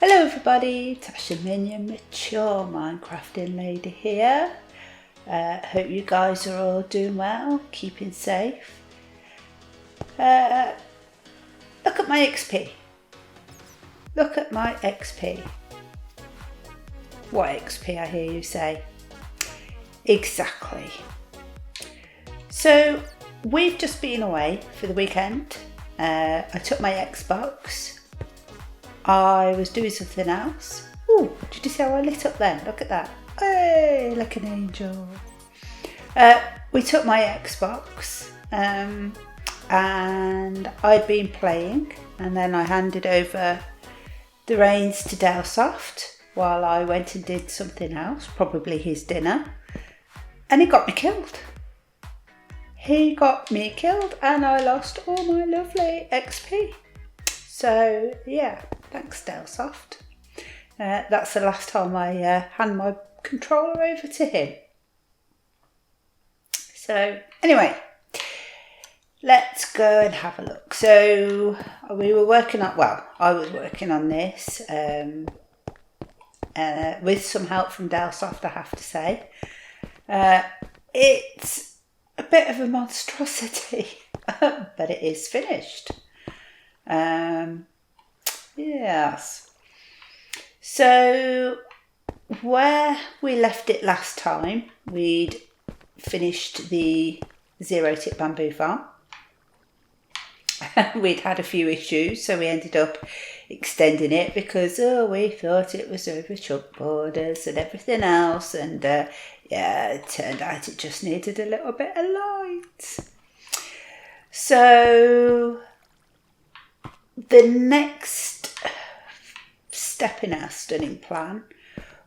Hello everybody, Tash the Minion, mature Minecrafting lady here. Hope you guys are all doing well, keeping safe. Look at my XP. Look at my XP. What XP, I hear you say? Exactly. So we've just been away for the weekend. I took my Xbox. I was doing something else. Oh, did you see how I lit up then? Look at that. Hey, like an angel. We took my Xbox and I'd been playing, and then I handed over the reins to Dalesoft while I went and did something else, probably his dinner, and he got me killed. He got me killed and I lost all my lovely XP. So yeah, thanks Dalesoft. That's the last time I hand my controller over to him. So anyway, let's go and have a look. So we were working on, well, I was working on this with some help from Dalesoft, I have to say. It's a bit of a monstrosity, but it is finished. Yes. So where we left it last time, we'd finished the 0-tick bamboo farm. We'd had a few issues, so we ended up extending it because we thought it was over chuck borders and everything else, and yeah, it turned out it just needed a little bit of light. So the next step in our stunning plan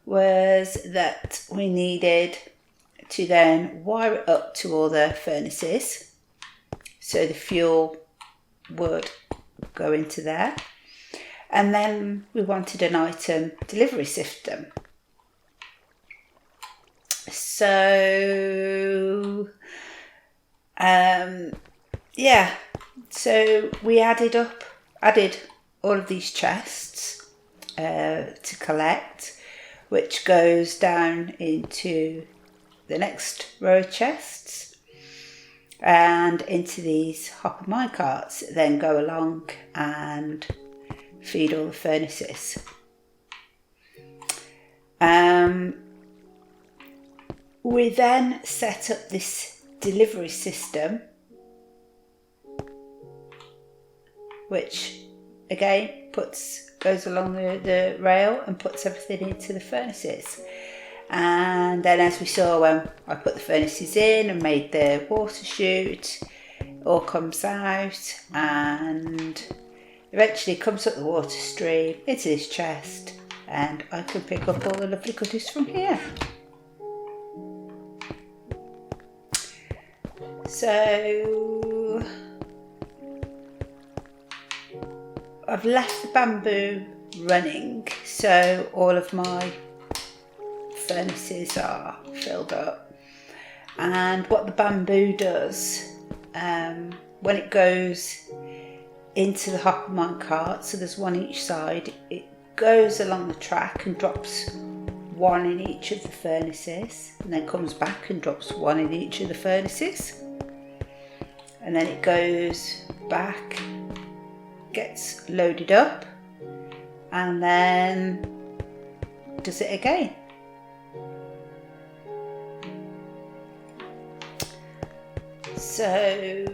was that we needed to then wire it up to all the furnaces, so the fuel would go into there, and then we wanted an item delivery system. So yeah, so we added all of these chests to collect, which goes down into the next row of chests and into these hopper minecarts that then go along and feed all the furnaces. We then set up this delivery system, which again goes along the rail and puts everything into the furnaces. And then, as we saw when I put the furnaces in and made the water chute, it all comes out and eventually comes up the water stream into this chest, and I can pick up all the lovely goodies from here. So I've left the bamboo running, so all of my furnaces are filled up. And what the bamboo does, when it goes into the hopper minecart, so there's one each side, it goes along the track and drops one in each of the furnaces, and then comes back and drops one in each of the furnaces, and then it goes back, gets loaded up, and then does it again. So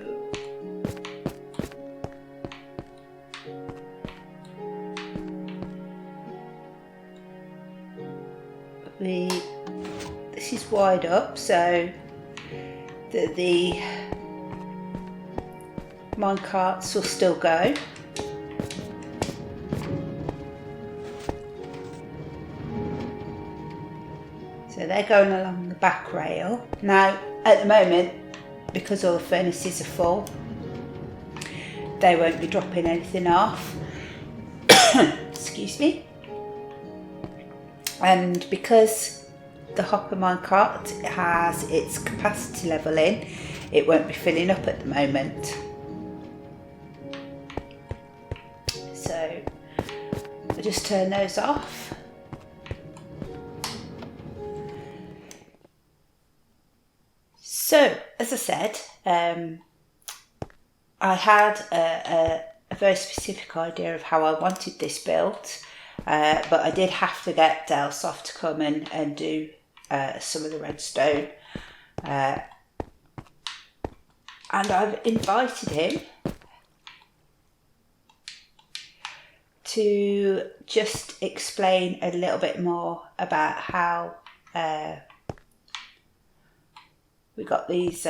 this is wide up, so the minecarts will still go. So they're going along the back rail. Now, at the moment, because all the furnaces are full, they won't be dropping anything off. Excuse me. And because the hopper minecart has its capacity level in, it won't be filling up at the moment. So I'll just turn those off. So, as I said, I had a very specific idea of how I wanted this built, but I did have to get Dalesoft to come and do some of the redstone. And I've invited him to just explain a little bit more about how we got these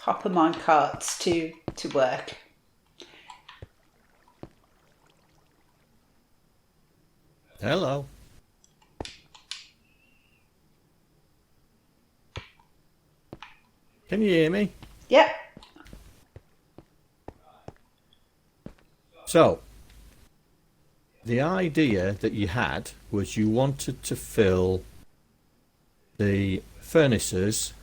hopper minecarts to work. Hello. Can you hear me? Yep. So, the idea that you had was you wanted to fill the furnaces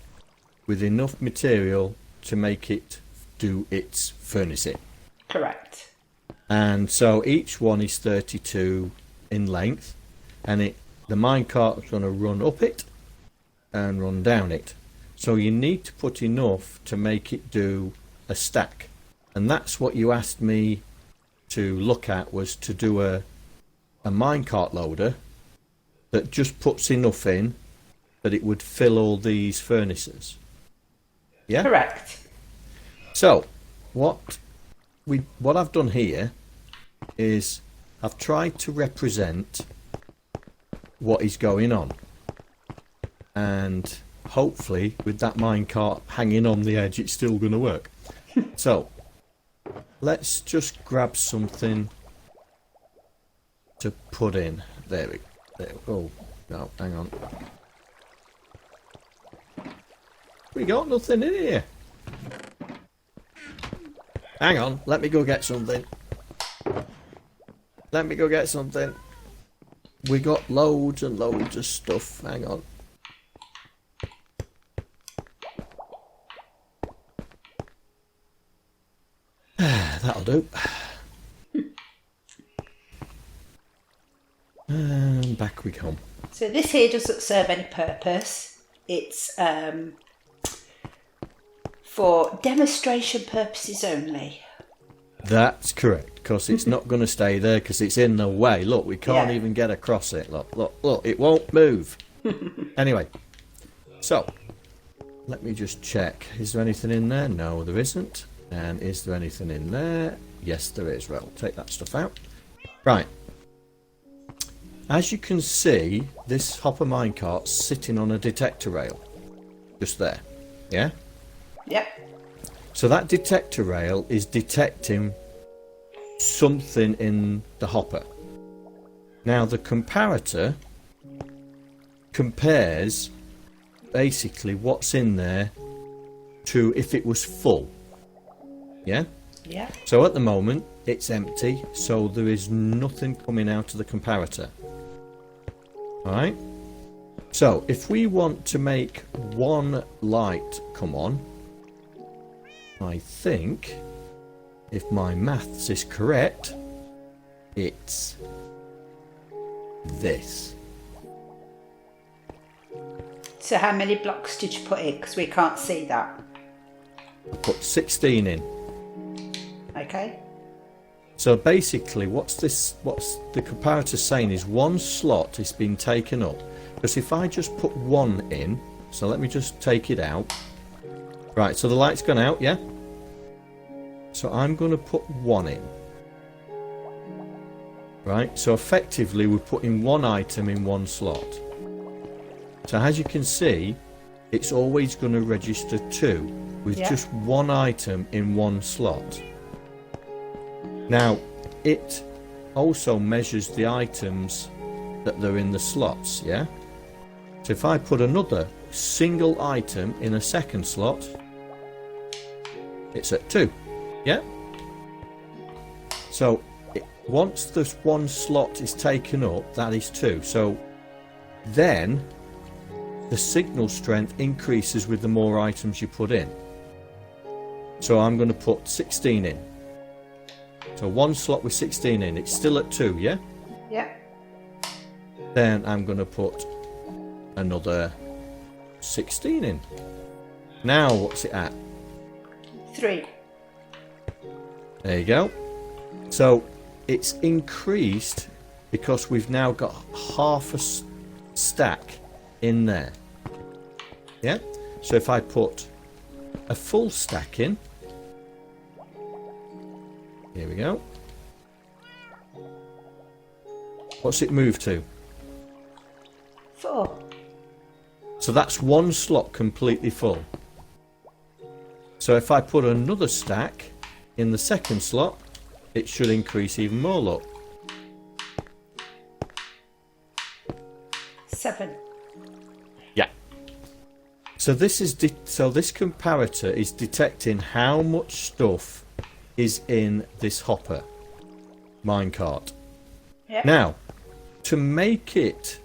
with enough material to make it do its furnacing. Correct. And so each one is 32 in length, and the minecart is going to run up it and run down it. So you need to put enough to make it do a stack. And that's what you asked me to look at, was to do a minecart loader that just puts enough in that it would fill all these furnaces. Yeah? Correct. So what I've done here is I've tried to represent what is going on, and hopefully with that minecart hanging on the edge it's still going to work. So let's just grab something to put in. There we go. Oh no, hang on. We got nothing in here. Hang on, let me go get something. Let me go get something. We got loads and loads of stuff. Hang on. That'll do. And back we come. So this here doesn't serve any purpose. It's for demonstration purposes only. That's correct, because it's not going to stay there because it's in the way. Look, we can't even get across it. Look, it won't move. Anyway, so let me just check. Is there anything in there? No, there isn't. And is there anything in there? Yes, there is. Well, take that stuff out. Right. As you can see, this hopper minecart's sitting on a detector rail. Just there. Yeah? Yep. So that detector rail is detecting something in the hopper. Now the comparator compares basically what's in there to if it was full. Yeah? Yeah. So at the moment it's empty, so there is nothing coming out of the comparator. Alright? So if we want to make one light come on, I think, if my maths is correct, it's this. So how many blocks did you put in? Because we can't see that. I put 16 in. Okay. So basically what's the comparator saying is one slot is being taken up. Because if I just put one in, so let me just take it out. Right, so the light's gone out, yeah? So I'm going to put one in. Right, so effectively we're putting one item in one slot. So as you can see, it's always going to register 2 with just one item in one slot. Now, it also measures the items that they're in the slots, yeah? So if I put another single item in a second slot, it's at 2, yeah? So once this one slot is taken up, that is 2. So then the signal strength increases with the more items you put in. So I'm going to put 16 in. So one slot with 16 in. It's still at 2, yeah? Yeah. Then I'm going to put another 16 in. Now what's it at? 3. There you go. So it's increased because we've now got half a stack in there. Yeah? So if I put a full stack in, here we go. What's it moved to? 4. So that's one slot completely full. So if I put another stack in the second slot, it should increase even more, look. 7. Yeah. So this comparator is detecting how much stuff is in this hopper minecart. Yeah. Now, to make it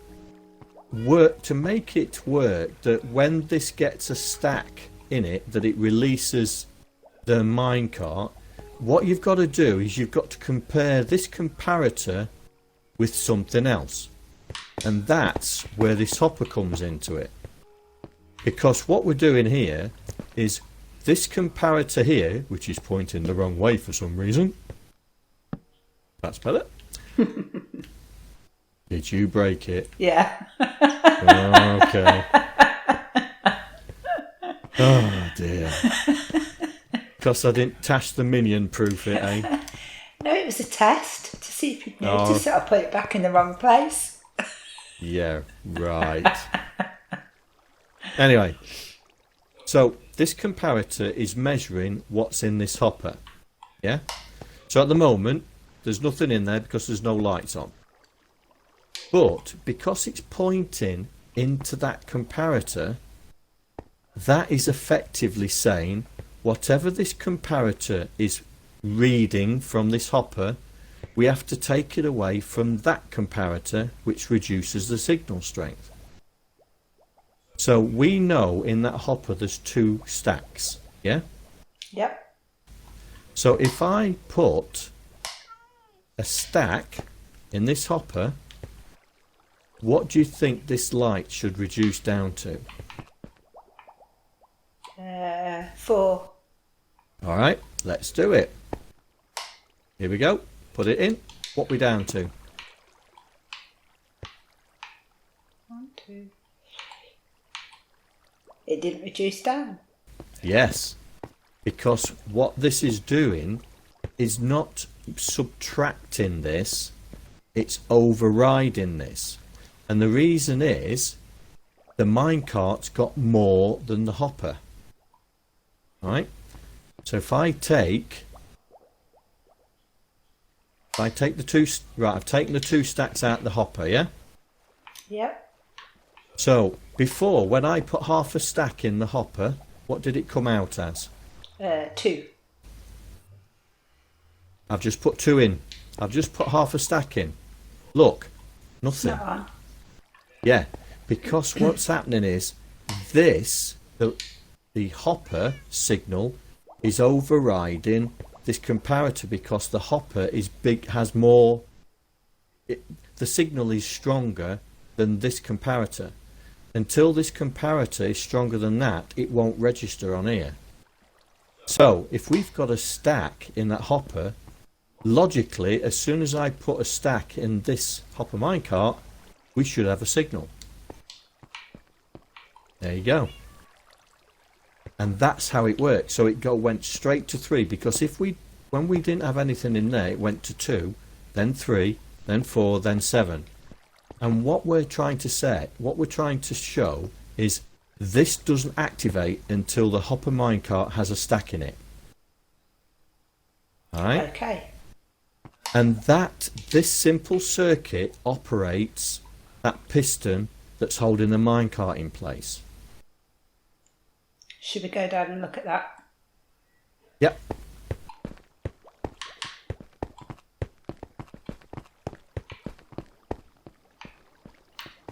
work, that when this gets a stack in it, that it releases the minecart, what you've got to do is you've got to compare this comparator with something else. And that's where this hopper comes into it. Because what we're doing here is this comparator here, which is pointing the wrong way for some reason. That's better. Did you break it? Yeah. Okay. Oh dear. Because I didn't Tash the Minion proof it, eh? No, it was a test to see if you'd notice that I put it back in the wrong place. Yeah, right. Anyway, so this comparator is measuring what's in this hopper. Yeah? So at the moment, there's nothing in there because there's no lights on. But because it's pointing into that comparator, that is effectively saying whatever this comparator is reading from this hopper, we have to take it away from that comparator, which reduces the signal strength. So we know in that hopper there's 2 stacks, yeah? Yep. So if I put a stack in this hopper, what do you think this light should reduce down to? 4. Alright, let's do it. Here we go. Put it in. What we down to? 1, 2. It didn't reduce down. Yes. Because what this is doing is not subtracting this, it's overriding this. And the reason is the minecart's got more than the hopper. Right? So if I take the 2, right, I've taken the 2 stacks out the hopper, yeah? Yep. So before, when I put half a stack in the hopper, what did it come out as? 2. I've just put 2 in. I've just put half a stack in. Look, nothing. Not on. Yeah, because what's happening is this, the hopper signal is overriding this comparator because the hopper is big, has more, the signal is stronger than this comparator. Until this comparator is stronger than that, it won't register on here. So if we've got a stack in that hopper, logically, as soon as I put a stack in this hopper minecart, we should have a signal. There you go. And that's how it works. So it went straight to 3, because when we didn't have anything in there, it went to 2, then 3, then 4, then 7. And what we're trying to show is this doesn't activate until the hopper minecart has a stack in it. Alright? Okay. And this simple circuit operates that piston that's holding the minecart in place. Should we go down and look at that? Yep.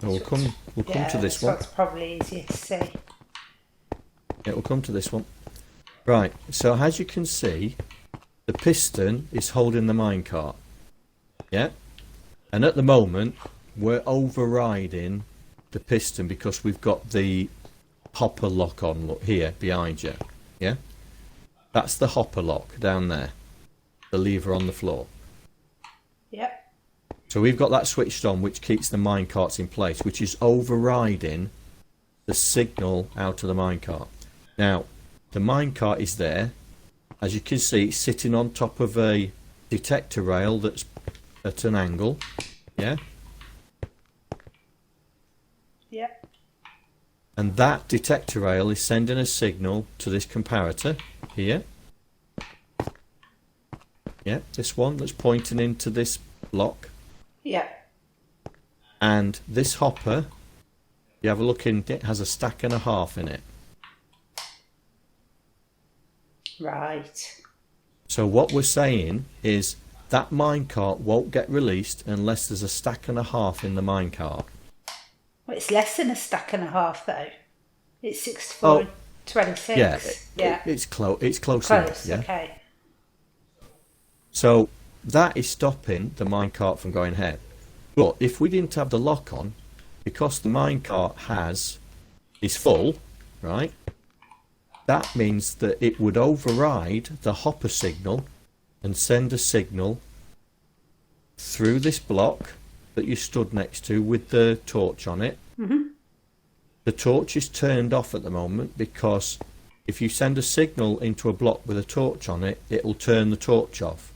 We'll come to this one. That's probably easier to see. It will come to this one. Right, so as you can see, the piston is holding the minecart. Yeah? And at the moment, we're overriding the piston because we've got the hopper lock on, look here behind you. Yeah? That's the hopper lock down there. The lever on the floor. Yep. So we've got that switched on, which keeps the minecarts in place, which is overriding the signal out of the minecart. Now, the minecart is there. As you can see, it's sitting on top of a detector rail that's at an angle. Yeah? Yep. And that detector rail is sending a signal to this comparator here. Yeah, this one that's pointing into this block. Yep. And this hopper, you have a look in, it has a stack and a half in it. Right. So what we're saying is that minecart won't get released unless there's a stack and a half in the minecart. Well, it's less than a stack and a half though. It's 64 and 26. Yeah, it's close. It's close Close, enough. Yeah. okay. So that is stopping the minecart from going ahead. But if we didn't have the lock on, because the minecart is full, right? That means that it would override the hopper signal and send a signal through this block that you stood next to with the torch on it. Mm-hmm. The torch is turned off at the moment because if you send a signal into a block with a torch on it, it will turn the torch off.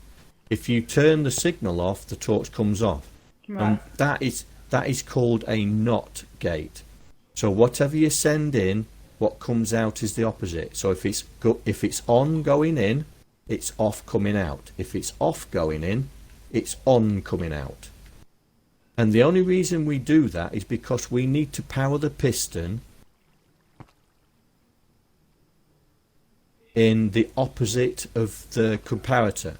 If you turn the signal off, the torch comes off. Right. And that is called a NOT gate. So whatever you send in, what comes out is the opposite. So if it's on going in, it's off coming out. If it's off going in, it's on coming out. And the only reason we do that is because we need to power the piston in the opposite of the comparator.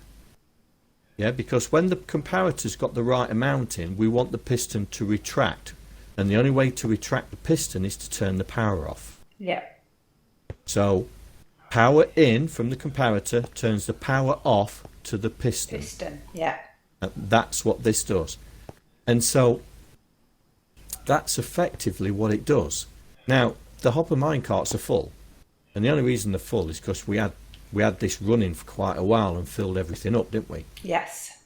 Yeah, because when the comparator's got the right amount in, we want the piston to retract. And the only way to retract the piston is to turn the power off. Yeah. So power in from the comparator turns the power off to the piston. Piston, yeah. And that's what this does. And so that's effectively what it does. Now, the hopper minecarts are full. And the only reason they're full is because we had this running for quite a while and filled everything up, didn't we? Yes.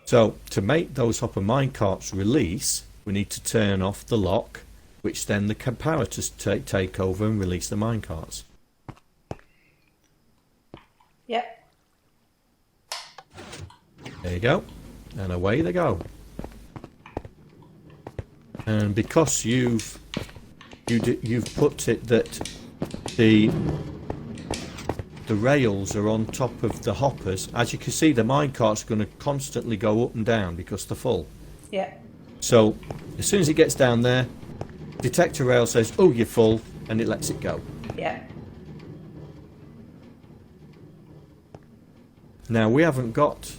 So to make those hopper minecarts release, we need to turn off the lock, which then the comparators take over and release the minecarts. Yep. There you go. And away they go. And because you've put it that the rails are on top of the hoppers, as you can see, the minecart's going to constantly go up and down because they're full. Yeah. So as soon as it gets down there, detector rail says, "Oh, you're full," and it lets it go. Yeah. Now we haven't got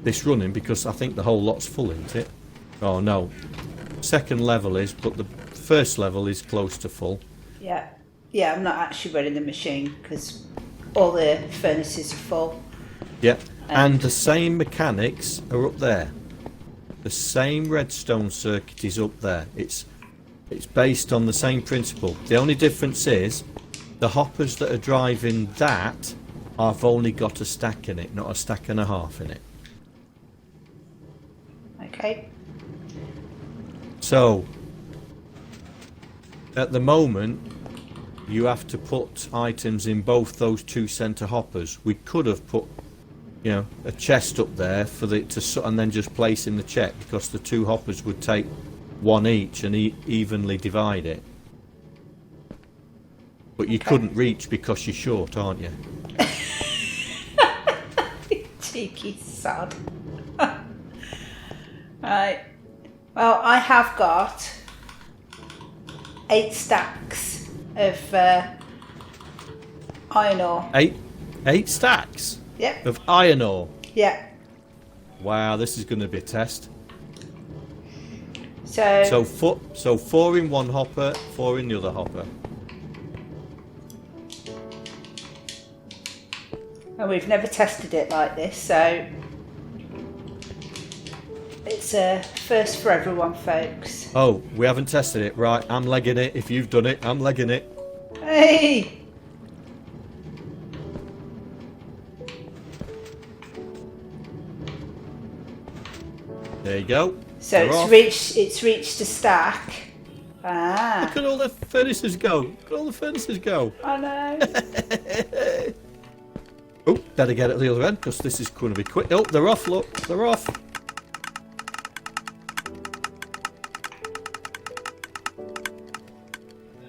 this running because I think the whole lot's full, isn't it? Oh no, second level is, but the first level is close to full. Yeah. Yeah, I'm not actually running the machine because all the furnaces are full. Yeah, and the same mechanics are up there. The same redstone circuit is up there. It's based on the same principle. The only difference is the hoppers that are driving that have only got a stack in it, not a stack and a half in it. Okay. So at the moment you have to put items in both those two centre hoppers. We could have put, you know, a chest up there for it to, and then just place in the check, because the two hoppers would take one each and evenly divide it. But you couldn't reach because you're short, aren't you? Cheeky sod. Right. Well, I have got 8 stacks of iron ore. Eight stacks Yep. of iron ore. Yeah. Wow, this is going to be a test. So So 4 in one hopper, 4 in the other hopper. And we've never tested it like this, so it's a first for everyone, folks. Oh, we haven't tested it. Right, I'm legging it. If you've done it, I'm legging it. Hey! There you go. So it's reached a stack. Ah. Look at all the furnaces go. Look at all the furnaces go. I know. Oh, better get at the other end because this is going to be quick. Oh, they're off, look. They're off.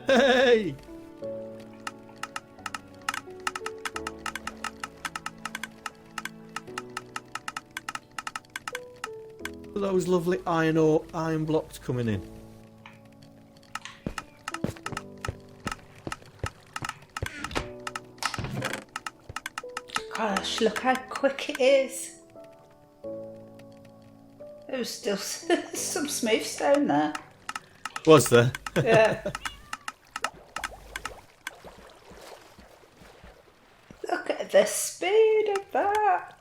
Hey! Those lovely iron blocks coming in. Gosh, look how quick it is. There was still some smooth stone there. Was there? Yeah. Look at the speed of that.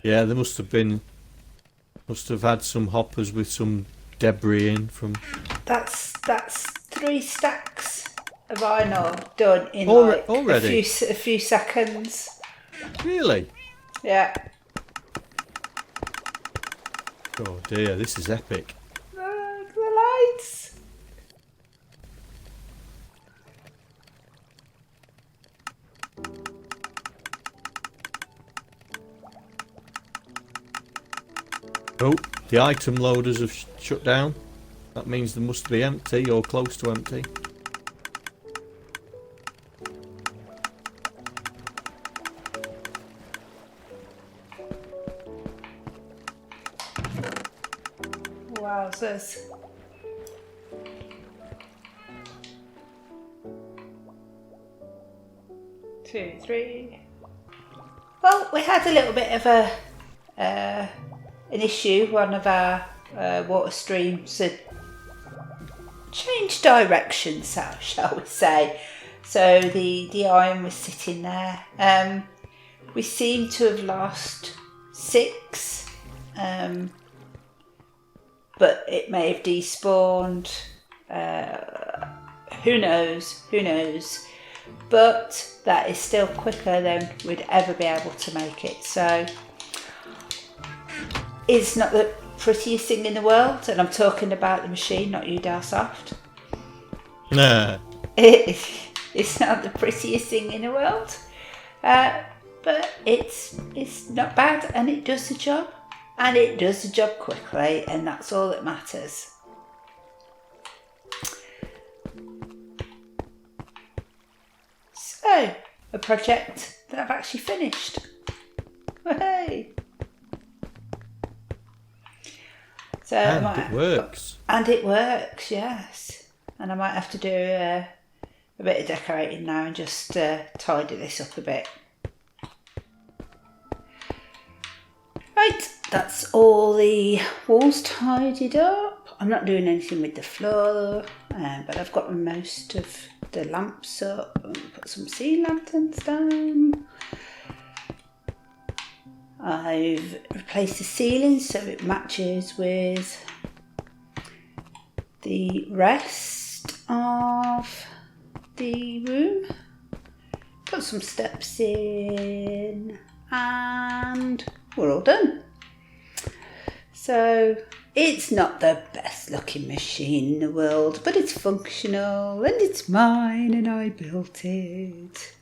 Yeah, there must have had some hoppers with some debris in from. That's 3 stacks of iron ore done in already? a few seconds. Really? Yeah. Oh dear, this is epic. Look, the lights. Oh, the item loaders have shut down. That means they must be empty or close to empty. Wowzers. Two, three. Well, we had a little bit of an issue. One of our water streams had changed direction, so shall we say. So the iron was sitting there. We seem to have lost 6. But it may have despawned. Who knows? Who knows? But that is still quicker than we'd ever be able to make it. So it's not the prettiest thing in the world, and I'm talking about the machine, not you, Dalesoft. Nah. It's not the prettiest thing in the world, but it's not bad, and it does the job. And it does the job quickly, and that's all that matters. So, a project that I've actually finished. Hey! So And it works. And it works, yes. And I might have to do a bit of decorating now and just tidy this up a bit. Right, that's all the walls tidied up. I'm not doing anything with the floor, but I've got most of the lamps up and put some sea lanterns down. I've replaced the ceiling so it matches with the rest of the room. Put some steps in and we're all done. So it's not the best looking machine in the world, but it's functional and it's mine and I built it.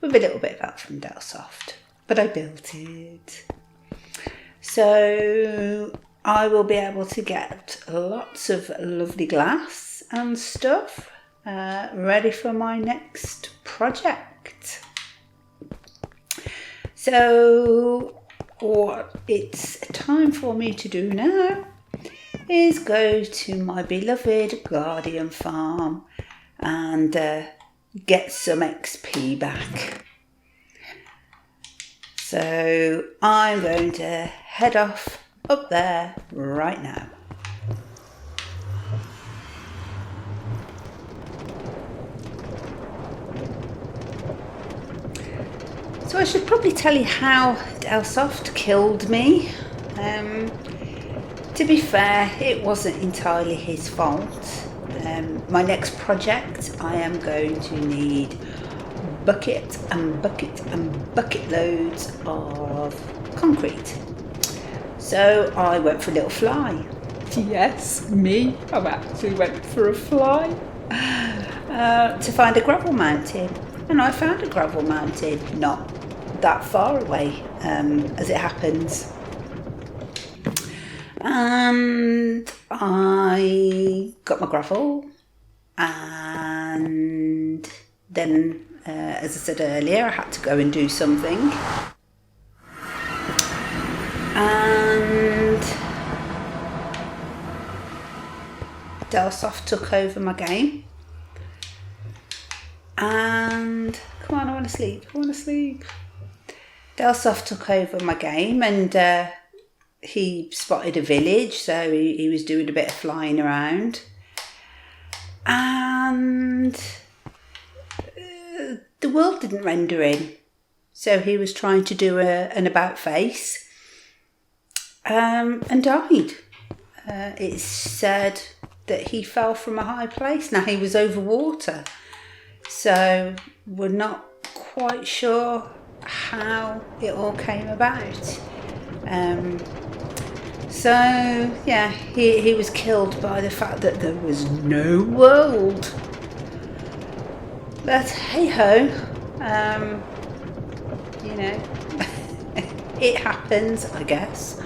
With a little bit of help from Dalesoft, but I built it. So I will be able to get lots of lovely glass and stuff ready for my next project. So what it's time for me to do now is go to my beloved Guardian farm and get some XP back. So I'm going to head off up there right now. So I should probably tell you how Dalesoft killed me. To be fair, it wasn't entirely his fault. My next project, I am going to need bucket and bucket and bucket loads of concrete. So I went for a little fly. Yes, me. I actually went for a fly to find a gravel mountain. And I found a gravel mountain, not that far away, as it happens. And I got my gravel, and then, as I said earlier, I had to go and do something. And Dalesoft took over my game. And come on, I want to sleep. Dalesoft took over my game, and he spotted a village, so he was doing a bit of flying around. And the world didn't render in, so he was trying to do an about face, and died. It's said that he fell from a high place. Now, he was over water, so we're not quite sure how it all came about. So yeah, he was killed by the fact that there was no world. But hey ho, you know, it happens, I guess.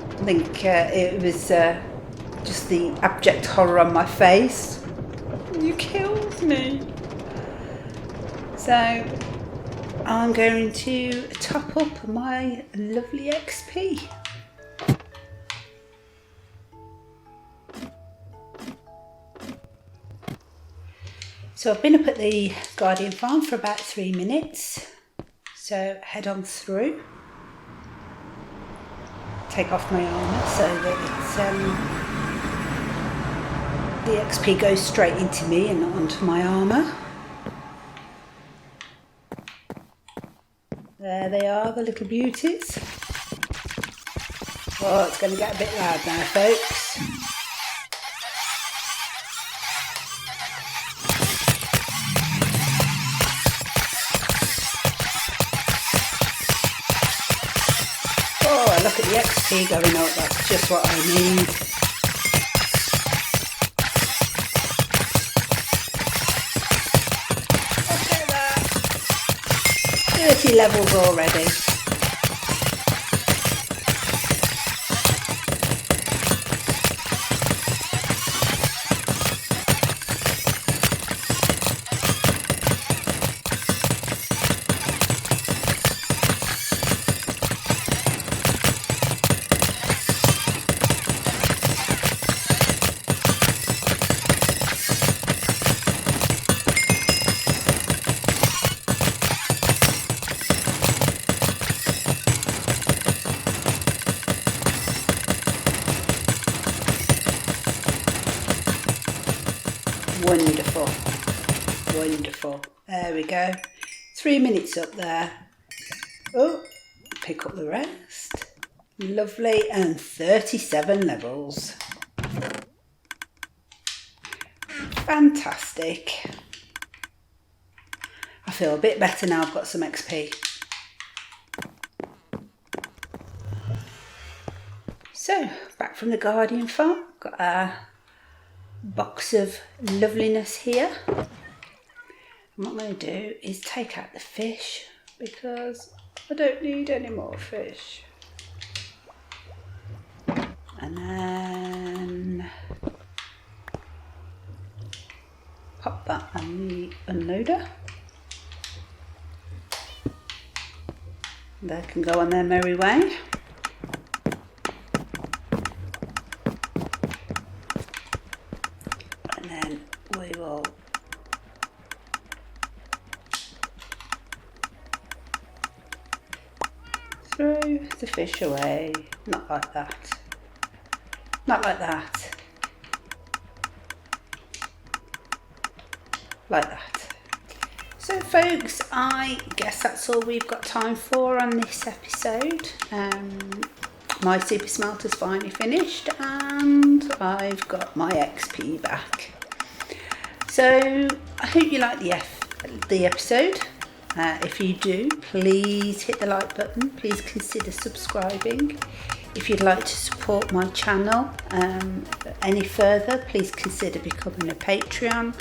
I think it was just the abject horror on my face. You killed me. So I'm going to top up my lovely XP. So I've been up at the Guardian farm for about 3 minutes. So head on through. Take off my armour so that the XP goes straight into me and not onto my armour. There they are, the little beauties. Oh, it's going to get a bit loud now, folks. Oh, look at the XP going up. That's just what I need. Look at that. 30 levels already. Wonderful, wonderful. There we go. 3 minutes up there. Oh, pick up the rest. Lovely, and 37 levels. Fantastic. I feel a bit better now I've got some XP. So, back from the Guardian farm. Got our box of loveliness here. And what I'm going to do is take out the fish because I don't need any more fish. And then pop that on the unloader. They can go on their merry way. We will throw the fish away. Not like that. Not like that. Like that. So folks, I guess that's all we've got time for on this episode. My super smelter's finally finished and I've got my XP back. So I hope you like the episode. If you do, please hit the like button. Please consider subscribing. If you'd like to support my channel any further, please consider becoming a Patreon.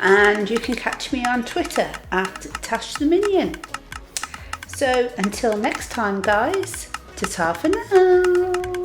And you can catch me on Twitter at Tash the Minion. So until next time guys, ta-ta for now.